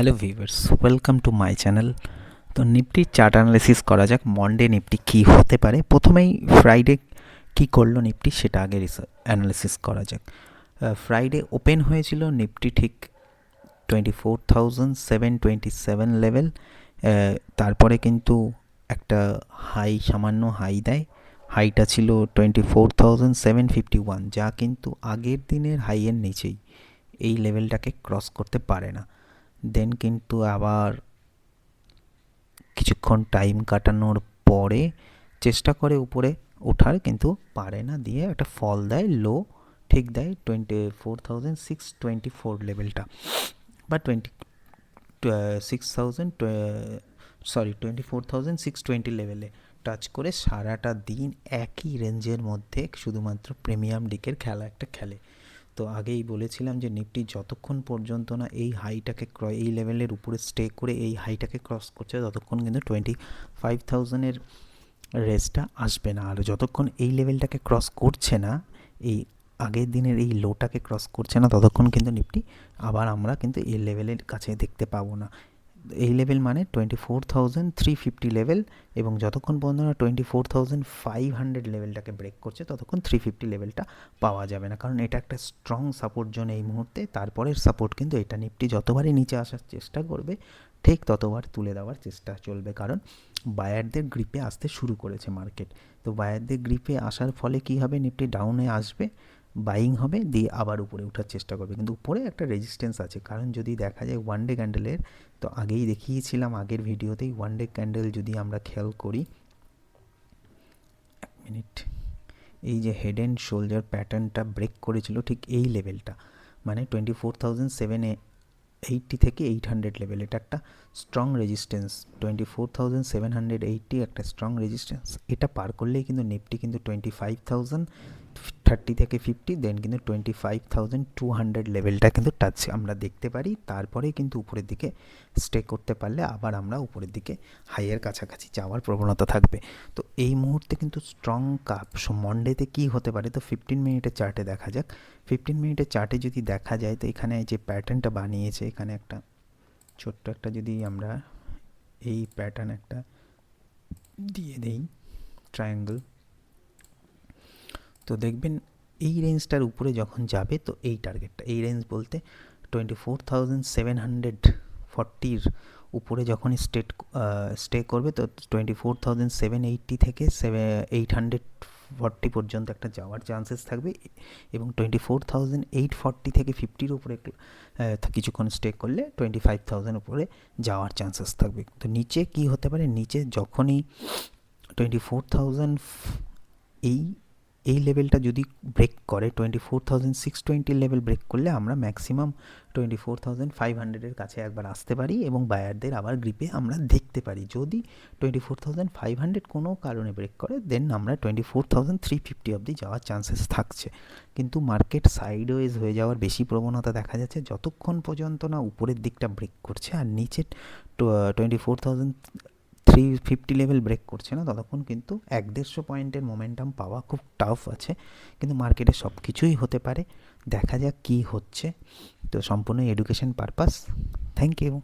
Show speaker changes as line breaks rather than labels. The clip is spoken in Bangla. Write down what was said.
Hello viewers, welcome to my channel. তো নিফটির চার্ট অ্যানালিসিস করা যাক। মন্ডে নিফটি কী হতে পারে, প্রথমেই ফ্রাইডে কী করলো নিফটি সেটা আগে অ্যানালিসিস করা যাক। ফ্রাইডে ওপেন হয়েছিল নিফটি ঠিক 24,727 লেভেল। তারপরে কিন্তু একটা সামান্য হাই দেয়। হাইটা ছিল 24,751, যা কিন্তু আগের দিনের হাইয়ের নিচেই, এই লেভেলটাকে ক্রস করতে পারে না। দেন কিন্তু আবার কিছুক্ষণ টাইম কাটানোর পরে চেষ্টা করে উপরে ওঠার, কিন্তু পারে না, দিয়ে একটা ফল দেয়, লো ঠিক দেয় 24,624 লেভেলটা, বা 24,620 লেভেলে টাচ করে সারাটা দিন একই রেঞ্জের মধ্যে শুধুমাত্র প্রিমিয়াম ডিকের খেলা একটা খেলে। তো আগেই বলেছিলাম যে নিফটি যতক্ষণ পর্যন্ত না এই হাইটাকে এই লেভেলের উপরে স্টে করে এই হাইটাকে ক্রস করছে, ততক্ষণ কিন্তু 25,000-এর রেসটা আসবে না। আর যতক্ষণ এই লেভেলটাকে ক্রস করছে না, এই আগের দিনের এই লোটাকে ক্রস করছে না, ততক্ষণ কিন্তু নিফটি আবার আমরা কিন্তু এই লেভেলের কাছে দেখতে পাবো না। এই লেভেল মানে 24,350 লেভেল, এবং যতক্ষণ পর্যন্ত না 24,500 লেভেলটাকে ব্রেক করছে, ততক্ষণ 350 লেভেলটা পাওয়া যাবে না, কারণ এটা একটা স্ট্রং সাপোর্ট জোন এই মুহূর্তে। তারপরের সাপোর্ট কিন্তু এটা, নিফটি যতবারই নিচে আসার চেষ্টা করবে ঠিক ততবার তুলে দেওয়ার চেষ্টা চলবে, কারণ বায়ারদের গ্রিপে আসতে শুরু করেছে মার্কেট। তো বায়ারদের গ্রিপে আসার ফলে কি হবে, নিফটি ডাউনে আসবে, বাইং হবে, দিয়ে আবার উপরে ওঠার চেষ্টা করবে, কিন্তু উপরে একটা রেজিস্ট্যান্স আছে। কারণ যদি দেখা যায় ওয়ান ডে ক্যান্ডেলের, তো আগেই দেখিয়েছিলাম আগের ভিডিওতেই, ওয়ান ডে ক্যান্ডেল যদি আমরা খেয়াল করি, এক মিনিট, এই যে হেড অ্যান্ড শোল্ডার প্যাটার্নটা ব্রেক করেছিল ঠিক এই লেভেলটা, মানে 24,780 থেকে 800 লেভেল, এটা একটা স্ট্রং রেজিস্ট্যান্স। 24,780 একটা স্ট্রং রেজিস্ট্যান্স, এটা পার করলেই কিন্তু নিফটি কিন্তু 25,030 থেকে 50, দেন কিন্তু 25,200 লেভেলটা কিন্তু টাচ আমরা দেখতে পারি। তারপরে কিন্তু উপরের দিকে স্টে করতে পারলে আবার আমরা উপরের দিকে হাইয়ের কাছাকাছি যাওয়ার প্রবণতা থাকবে। তো এই মুহূর্তে কিন্তু স্ট্রং কাপ মন্ডেতে কী হতে পারে, তো 15 মিনিটের চার্টে দেখা যাক। 15 মিনিটের চার্টে যদি দেখা যায়, তো এখানে যে প্যাটার্নটা বানিয়েছে, এখানে একটা ছোট্ট একটা যদি আমরা এই প্যাটার্ন একটা দিয়ে দেই ট্রায়াঙ্গল, তো দেখবেন এই রেঞ্জটার উপরে যখন যাবে, তো এই টার্গেটটা, এই রেঞ্জ বলতে 24,740-র উপরে যখন স্টে করবে, তো 24,780 থেকে 840 পর্যন্ত একটা যাওয়ার চান্সেস থাকবে, এবং 24,840 থেকে 50-র উপরে কিছুক্ষণ স্টে করলে 25,000 উপরে যাওয়ার চান্সেস থাকবে। তো নিচে কি হতে পারে, নিচে যখনই 24,000 এই এই লেভেলটা যদি ব্রেক করে, 24,620 লেভেল ব্রেক করলে আমরা ম্যাক্সিমাম 24,500-এর কাছে একবার আসতে পারি, এবং বায়ারদের আবার গ্রিপে আমরা দেখতে পারি। যদি 24,500 কোনো কারণে ব্রেক করে, দেন আমরা 24,350 অবধি যাওয়ার চান্সেস থাকছে। কিন্তু মার্কেট সাইডওয়েজ হয়ে যাওয়ার বেশি প্রবণতা দেখা যাচ্ছে যতক্ষণ পর্যন্ত না উপরের দিকটা ব্রেক করছে, আর নিচে 24,350 লেভেল ব্রেক করছে না, ততক্ষণ কিন্তু 150 পয়েন্টের মোমেন্টাম পাওয়া খুব টাফ আছে। কিন্তু মার্কেটে সব কিছুই হতে পারে, দেখা যাক কী হচ্ছে। তো সম্পূর্ণ এডুকেশন পারপাস। Thank you.